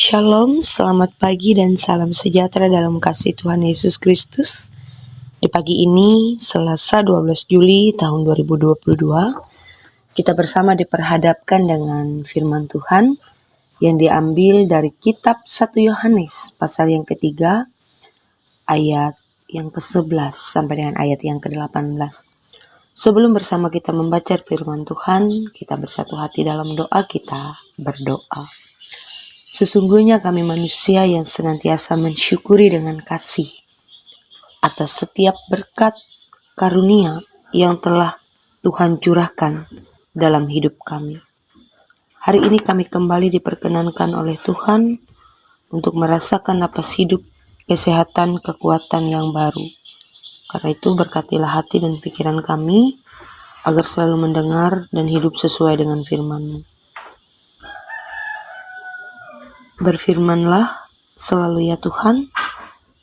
Shalom, selamat pagi dan salam sejahtera dalam kasih Tuhan Yesus Kristus. Di pagi ini, Selasa 12 Juli tahun 2022, kita bersama diperhadapkan dengan firman Tuhan yang diambil dari kitab 1 Yohanes, pasal yang ketiga, ayat yang ke-11 sampai dengan ayat yang ke-18. Sebelum bersama kita membaca firman Tuhan, kita bersatu hati dalam doa, kita berdoa. Sesungguhnya kami manusia yang senantiasa mensyukuri dengan kasih atas setiap berkat karunia yang telah Tuhan curahkan dalam hidup kami. Hari ini kami kembali diperkenankan oleh Tuhan untuk merasakan napas hidup, kesehatan, kekuatan yang baru. Karena itu berkatilah hati dan pikiran kami agar selalu mendengar dan hidup sesuai dengan firman-Mu. Berfirmanlah selalu ya Tuhan,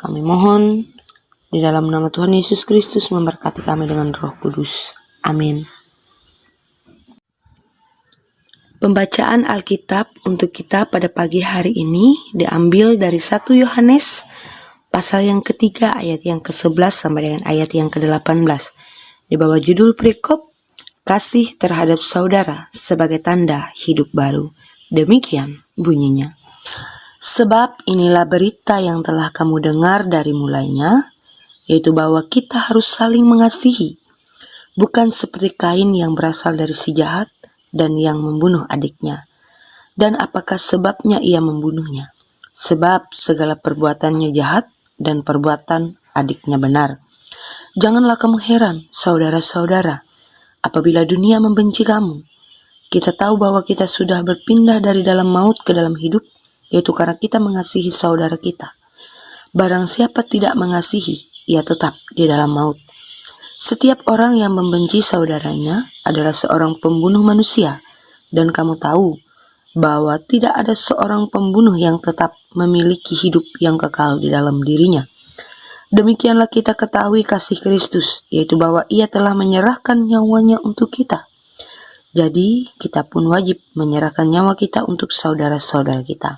kami mohon di dalam nama Tuhan Yesus Kristus memberkati kami dengan Roh Kudus. Amin. Pembacaan Alkitab untuk kita pada pagi hari ini diambil dari 1 Yohanes pasal yang ketiga ayat yang ke-11 sampai dengan ayat yang ke-18. Di bawah judul perikop, kasih terhadap saudara sebagai tanda hidup baru. Demikian bunyinya. Sebab inilah berita yang telah kamu dengar dari mulanya, yaitu bahwa kita harus saling mengasihi, bukan seperti Kain yang berasal dari si jahat dan yang membunuh adiknya. Dan apakah sebabnya ia membunuhnya? Sebab segala perbuatannya jahat dan perbuatan adiknya benar. Janganlah kamu heran, saudara-saudara, apabila dunia membenci kamu. Kita tahu bahwa kita sudah berpindah dari dalam maut ke dalam hidup, yaitu karena kita mengasihi saudara kita. Barang siapa tidak mengasihi, ia tetap di dalam maut. Setiap orang yang membenci saudaranya adalah seorang pembunuh manusia, dan kamu tahu bahwa tidak ada seorang pembunuh yang tetap memiliki hidup yang kekal di dalam dirinya. Demikianlah kita ketahui kasih Kristus, yaitu bahwa ia telah menyerahkan nyawanya untuk kita. Jadi kita pun wajib menyerahkan nyawa kita untuk saudara-saudara kita.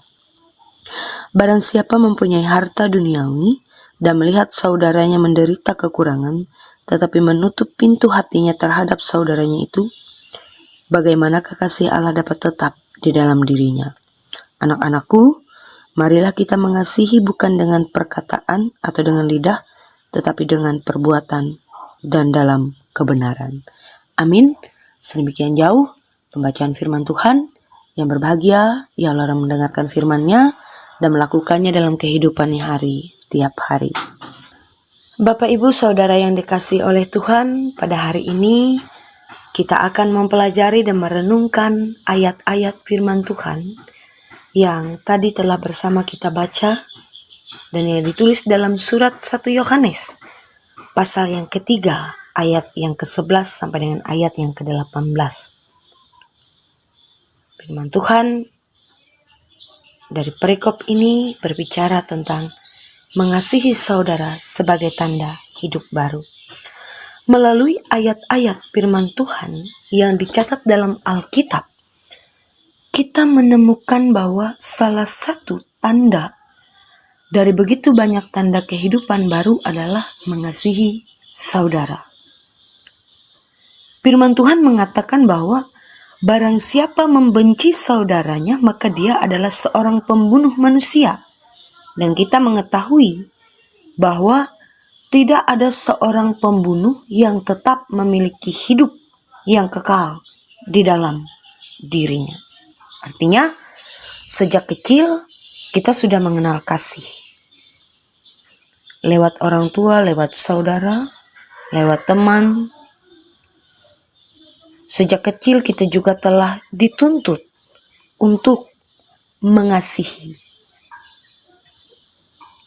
Barang siapa mempunyai harta duniawi dan melihat saudaranya menderita kekurangan, tetapi menutup pintu hatinya terhadap saudaranya itu, bagaimanakah kasih Allah dapat tetap di dalam dirinya? Anak-anakku, marilah kita mengasihi bukan dengan perkataan atau dengan lidah, tetapi dengan perbuatan dan dalam kebenaran. Amin. Sedemikian jauh pembacaan firman Tuhan. Yang berbahagia ialah orang mendengarkan firman-Nya dan melakukannya dalam kehidupannya tiap hari. Bapak, Ibu, Saudara yang dikasihi oleh Tuhan, pada hari ini kita akan mempelajari dan merenungkan ayat-ayat firman Tuhan yang tadi telah bersama kita baca dan yang ditulis dalam surat 1 Yohanes pasal yang ketiga ayat yang ke-11 sampai dengan ayat yang ke-18. Firman Tuhan dari perikop ini berbicara tentang mengasihi saudara sebagai tanda hidup baru. Melalui ayat-ayat firman Tuhan yang dicatat dalam Alkitab, kita menemukan bahwa salah satu tanda dari begitu banyak tanda kehidupan baru adalah mengasihi saudara. Firman Tuhan mengatakan bahwa barang siapa membenci saudaranya, maka dia adalah seorang pembunuh manusia. Dan kita mengetahui bahwa tidak ada seorang pembunuh yang tetap memiliki hidup yang kekal di dalam dirinya. Artinya, sejak kecil kita sudah mengenal kasih. Lewat orang tua, lewat saudara, lewat teman. Sejak kecil kita juga telah dituntut untuk mengasihi.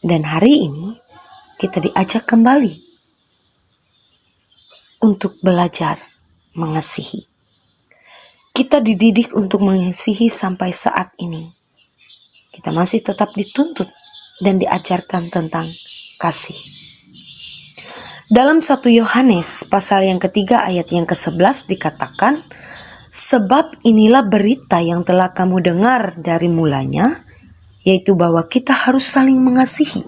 Dan hari ini kita diajak kembali untuk belajar mengasihi. Kita dididik untuk mengasihi sampai saat ini. Kita masih tetap dituntut dan diajarkan tentang kasih. Dalam 1 Yohanes pasal yang ketiga ayat yang ke-11 dikatakan, sebab inilah berita yang telah kamu dengar dari mulanya, yaitu bahwa kita harus saling mengasihi.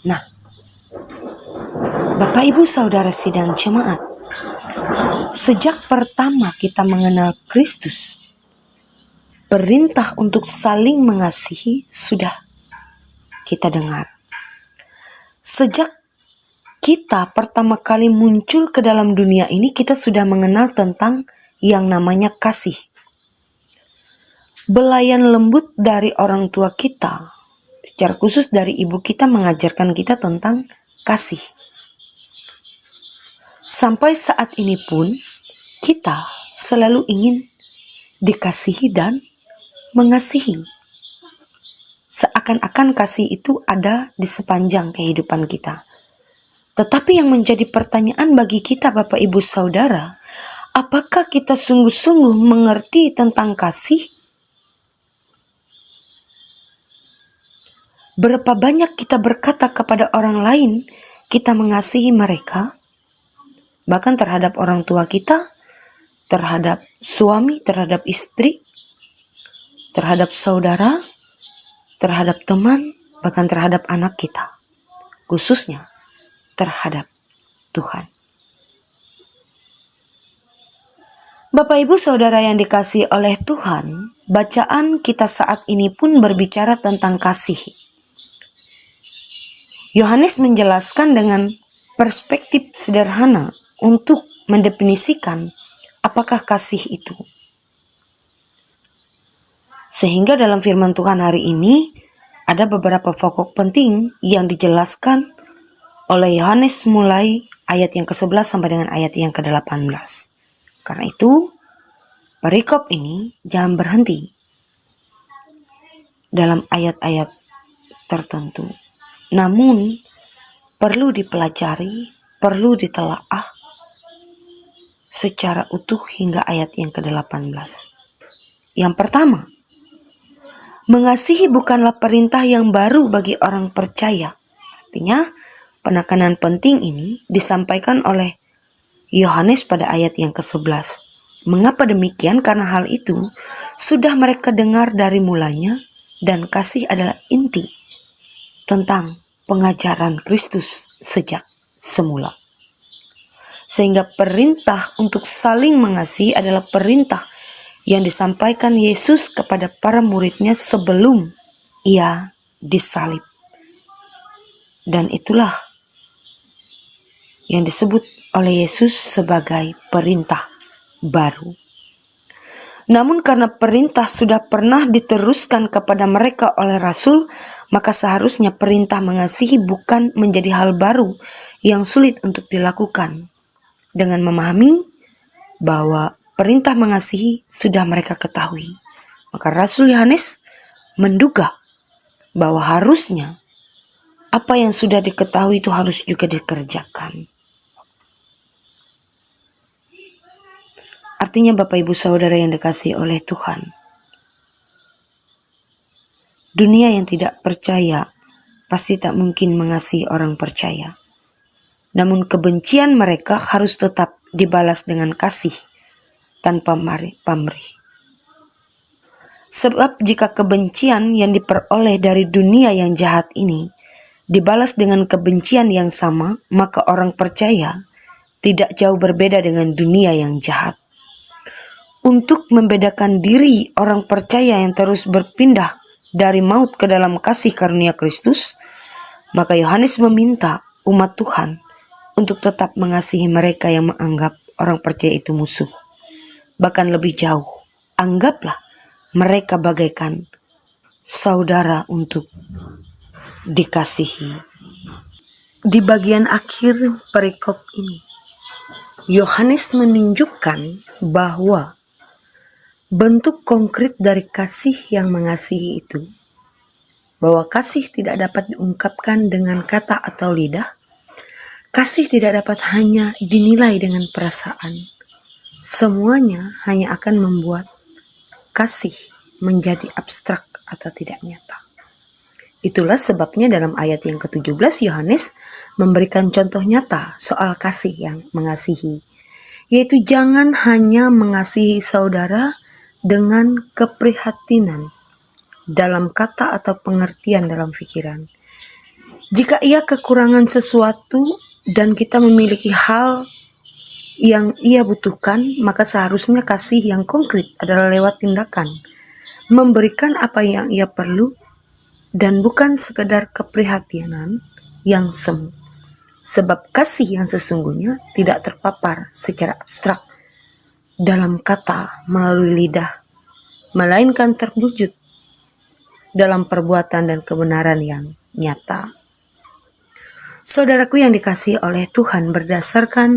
Nah, Bapak Ibu Saudara sidang jemaat, sejak pertama kita mengenal Kristus, perintah untuk saling mengasihi sudah kita dengar. Sejak kita pertama kali muncul ke dalam dunia ini, kita sudah mengenal tentang yang namanya kasih. Belayan lembut dari orang tua kita, secara khusus dari ibu kita, mengajarkan kita tentang kasih. Sampai saat ini pun kita selalu ingin dikasihi dan mengasihi. Seakan-akan kasih itu ada di sepanjang kehidupan kita. Tetapi yang menjadi pertanyaan bagi kita Bapak Ibu Saudara, apakah kita sungguh-sungguh mengerti tentang kasih? Berapa banyak kita berkata kepada orang lain, kita mengasihi mereka, bahkan terhadap orang tua kita, terhadap suami, terhadap istri, terhadap saudara, terhadap teman, bahkan terhadap anak kita, khususnya terhadap Tuhan. Bapak Ibu Saudara yang dikasihi oleh Tuhan, bacaan kita saat ini pun berbicara tentang kasih. Yohanes menjelaskan dengan perspektif sederhana untuk mendefinisikan apakah kasih itu. Sehingga dalam firman Tuhan hari ini ada beberapa pokok penting yang dijelaskan oleh Yohanes mulai ayat yang ke-11 sampai dengan ayat yang ke-18. Karena itu, perikop ini jangan berhenti dalam ayat-ayat tertentu. Namun, perlu dipelajari, perlu ditelaah secara utuh hingga ayat yang ke-18. Yang pertama, mengasihi bukanlah perintah yang baru bagi orang percaya. Artinya, penekanan penting ini disampaikan oleh Yohanes pada ayat yang ke-11. Mengapa demikian? Karena hal itu sudah mereka dengar dari mulanya, dan kasih adalah inti tentang pengajaran Kristus sejak semula. Sehingga perintah untuk saling mengasihi adalah perintah yang disampaikan Yesus kepada para muridnya sebelum ia disalib. Dan itulah yang disebut oleh Yesus sebagai perintah baru. Namun karena perintah sudah pernah diteruskan kepada mereka oleh Rasul, maka seharusnya perintah mengasihi bukan menjadi hal baru yang sulit untuk dilakukan. Dengan memahami bahwa perintah mengasihi sudah mereka ketahui, maka Rasul Yohanes menduga bahwa harusnya apa yang sudah diketahui itu harus juga dikerjakan. Artinya Bapak Ibu Saudara yang dikasihi oleh Tuhan, dunia yang tidak percaya pasti tak mungkin mengasihi orang percaya. Namun kebencian mereka harus tetap dibalas dengan kasih tanpa pamrih. Sebab jika kebencian yang diperoleh dari dunia yang jahat ini dibalas dengan kebencian yang sama, maka orang percaya tidak jauh berbeda dengan dunia yang jahat. Untuk membedakan diri orang percaya yang terus berpindah dari maut ke dalam kasih karunia Kristus, maka Yohanes meminta umat Tuhan untuk tetap mengasihi mereka yang menganggap orang percaya itu musuh. Bahkan lebih jauh, anggaplah mereka bagaikan saudara untuk dikasihi. Di bagian akhir perikop ini, Yohanes menunjukkan bahwa bentuk konkret dari kasih yang mengasihi itu, bahwa kasih tidak dapat diungkapkan dengan kata atau lidah. Kasih tidak dapat hanya dinilai dengan perasaan. Semuanya hanya akan membuat kasih menjadi abstrak atau tidak nyata. Itulah sebabnya dalam ayat yang ke-17 Yohanes memberikan contoh nyata soal kasih yang mengasihi, yaitu jangan hanya mengasihi saudara dengan keprihatinan dalam kata atau pengertian dalam pikiran. Jika ia kekurangan sesuatu dan kita memiliki hal yang ia butuhkan, maka seharusnya kasih yang konkret adalah lewat tindakan, memberikan apa yang ia perlu dan bukan sekedar keprihatinan yang semu. Sebab kasih yang sesungguhnya tidak terpapar secara abstrak dalam kata melalui lidah, melainkan terwujud dalam perbuatan dan kebenaran yang nyata. Saudaraku yang dikasihi oleh Tuhan, berdasarkan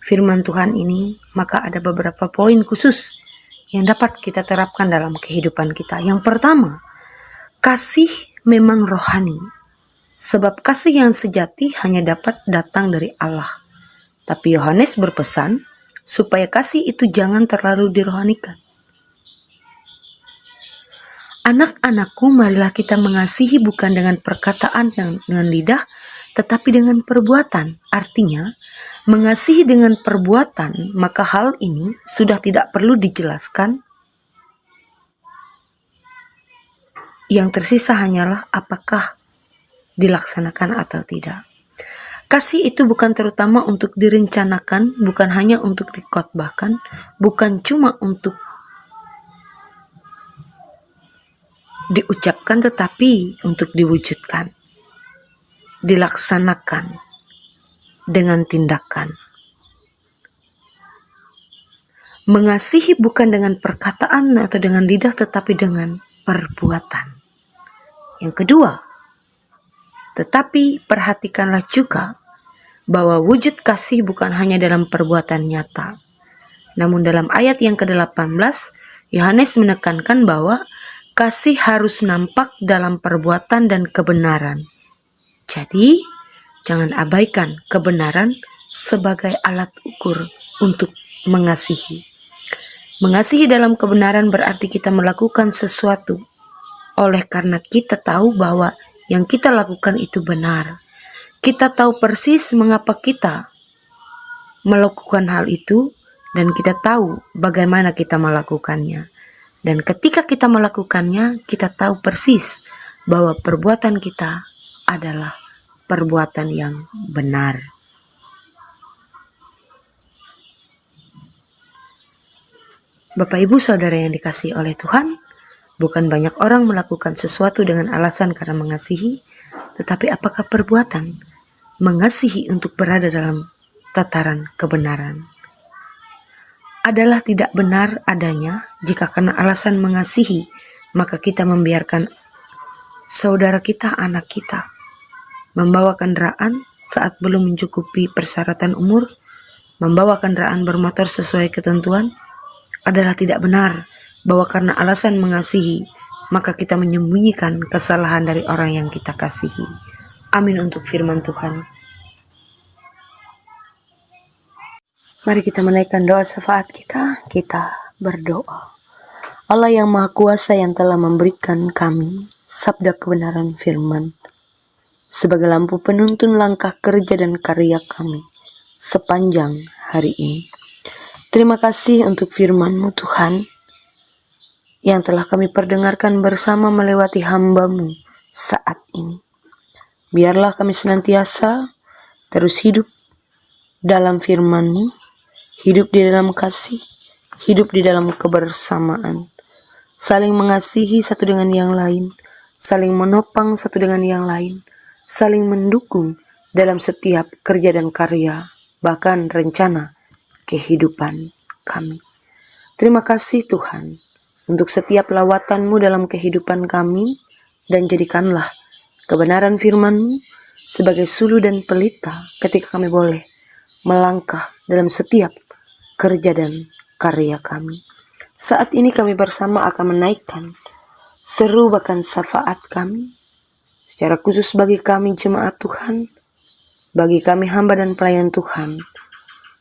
firman Tuhan ini, maka ada beberapa poin khusus yang dapat kita terapkan dalam kehidupan kita. Yang pertama, kasih memang rohani. Sebab kasih yang sejati hanya dapat datang dari Allah. Tapi Yohanes berpesan supaya kasih itu jangan terlalu dirohanikan. Anak-anakku, marilah kita mengasihi bukan dengan perkataan dan dengan lidah, tetapi dengan perbuatan. Artinya, mengasihi dengan perbuatan, maka hal ini sudah tidak perlu dijelaskan. Yang tersisa hanyalah apakah dilaksanakan atau tidak. Kasih itu bukan terutama untuk direncanakan, bukan hanya untuk dikhotbahkan, bukan cuma untuk diucapkan, tetapi untuk diwujudkan, dilaksanakan dengan tindakan. Mengasihi bukan dengan perkataan atau dengan lidah, tetapi dengan perbuatan. Yang kedua, tetapi perhatikanlah juga bahwa wujud kasih bukan hanya dalam perbuatan nyata. Namun dalam ayat yang ke-18, Yohanes menekankan bahwa kasih harus nampak dalam perbuatan dan kebenaran. Jadi, jangan abaikan kebenaran sebagai alat ukur untuk mengasihi. Mengasihi dalam kebenaran berarti kita melakukan sesuatu oleh karena kita tahu bahwa yang kita lakukan itu benar. Kita tahu persis mengapa kita melakukan hal itu dan kita tahu bagaimana kita melakukannya. Dan ketika kita melakukannya, kita tahu persis bahwa perbuatan kita adalah perbuatan yang benar. Bapak Ibu Saudara yang dikasihi oleh Tuhan, bukan banyak orang melakukan sesuatu dengan alasan karena mengasihi, tetapi apakah perbuatan mengasihi untuk berada dalam tataran kebenaran? Adalah tidak benar adanya jika karena alasan mengasihi, maka kita membiarkan saudara kita, anak kita, membawa kendaraan saat belum mencukupi persyaratan umur, membawa kendaraan bermotor sesuai ketentuan. Adalah tidak benar bahwa karena alasan mengasihi, maka kita menyembunyikan kesalahan dari orang yang kita kasihi. Amin untuk firman Tuhan. Mari kita menaikkan doa syafaat kita berdoa. Allah yang Maha Kuasa yang telah memberikan kami sabda kebenaran firman sebagai lampu penuntun langkah kerja dan karya kami sepanjang hari ini. Terima kasih untuk firman-Mu Tuhan yang telah kami perdengarkan bersama melewati hamba-Mu saat ini. Biarlah kami senantiasa terus hidup dalam firman-Mu, hidup di dalam kasih, hidup di dalam kebersamaan, saling mengasihi satu dengan yang lain, saling menopang satu dengan yang lain, saling mendukung dalam setiap kerja dan karya, bahkan rencana kehidupan kami. Terima kasih Tuhan untuk setiap lawatan-Mu dalam kehidupan kami, dan jadikanlah kebenaran firman-Mu sebagai sulu dan pelita ketika kami boleh melangkah dalam setiap kerja dan karya kami. Saat ini kami bersama akan menaikkan seru bahkan syafaat kami, secara khusus bagi kami jemaat Tuhan, bagi kami hamba dan pelayan Tuhan,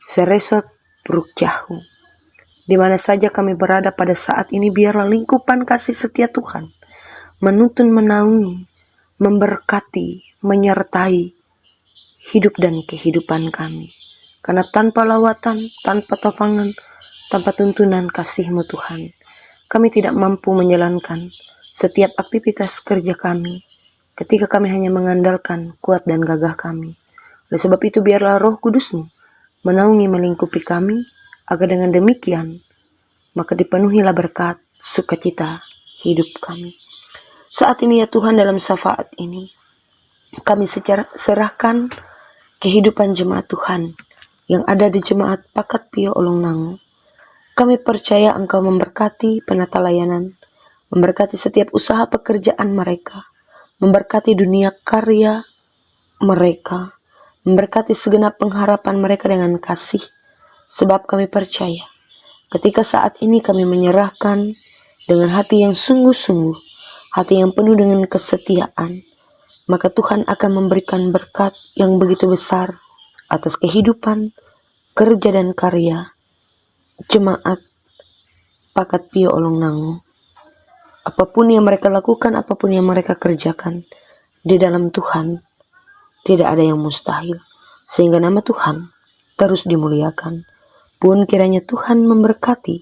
seresot Bruk Jahu, di mana saja kami berada pada saat ini, biarlah lingkupan kasih setia Tuhan menuntun, menaungi, memberkati, menyertai hidup dan kehidupan kami. Karena tanpa lawatan, tanpa topangan, tanpa tuntunan kasih-Mu Tuhan, kami tidak mampu menjalankan setiap aktivitas kerja kami, ketika kami hanya mengandalkan kuat dan gagah kami. Oleh sebab itu biarlah Roh Kudus-Mu menaungi melingkupi kami, agar dengan demikian maka dipenuhilah berkat sukacita hidup kami. Saat ini ya Tuhan, dalam syafaat ini kami serahkan kehidupan jemaat Tuhan yang ada di Jemaat Pakat Pio Olongnango. Kami percaya Engkau memberkati penata layanan, memberkati setiap usaha pekerjaan mereka, memberkati dunia karya mereka, memberkati segenap pengharapan mereka dengan kasih. Sebab kami percaya ketika saat ini kami menyerahkan dengan hati yang sungguh-sungguh, hati yang penuh dengan kesetiaan, maka Tuhan akan memberikan berkat yang begitu besar atas kehidupan, kerja dan karya Jemaat Pakat Pio Olongnango. Apapun yang mereka lakukan, apapun yang mereka kerjakan, di dalam Tuhan tidak ada yang mustahil, sehingga nama Tuhan terus dimuliakan. Pun kiranya Tuhan memberkati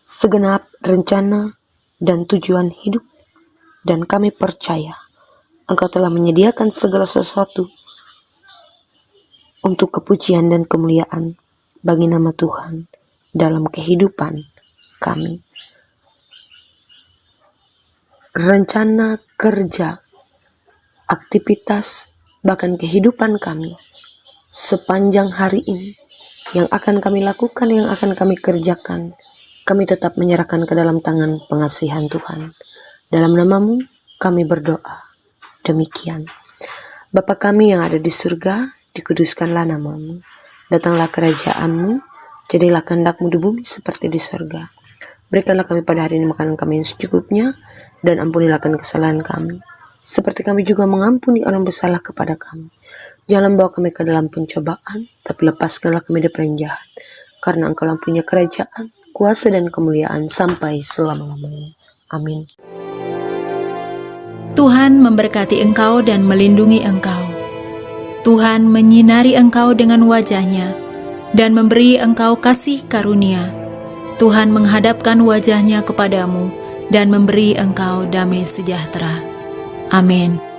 segenap rencana dan tujuan hidup, dan kami percaya Engkau telah menyediakan segala sesuatu untuk kepujian dan kemuliaan bagi nama Tuhan dalam kehidupan kami. Rencana kerja, aktivitas, bahkan kehidupan kami sepanjang hari ini yang akan kami lakukan, yang akan kami kerjakan, kami tetap menyerahkan ke dalam tangan pengasihan Tuhan. Dalam nama-Mu kami berdoa. Demikian. Bapa kami yang ada di surga, dikuduskanlah nama-Mu. Datanglah kerajaan-Mu, jadilah kehendak-Mu di bumi seperti di surga. Berikanlah kami pada hari ini makanan kami yang secukupnya, dan ampunilah kesalahan kami, seperti kami juga mengampuni orang bersalah kepada kami. Jangan bawa kami ke dalam pencobaan, tapi lepaskanlah kami dari yang jahat. Karena Engkau punya kerajaan, kuasa dan kemuliaan sampai selama-lamanya. Amin. Tuhan memberkati engkau dan melindungi engkau. Tuhan menyinari engkau dengan wajah-Nya dan memberi engkau kasih karunia. Tuhan menghadapkan wajah-Nya kepadamu dan memberi engkau damai sejahtera. Amin.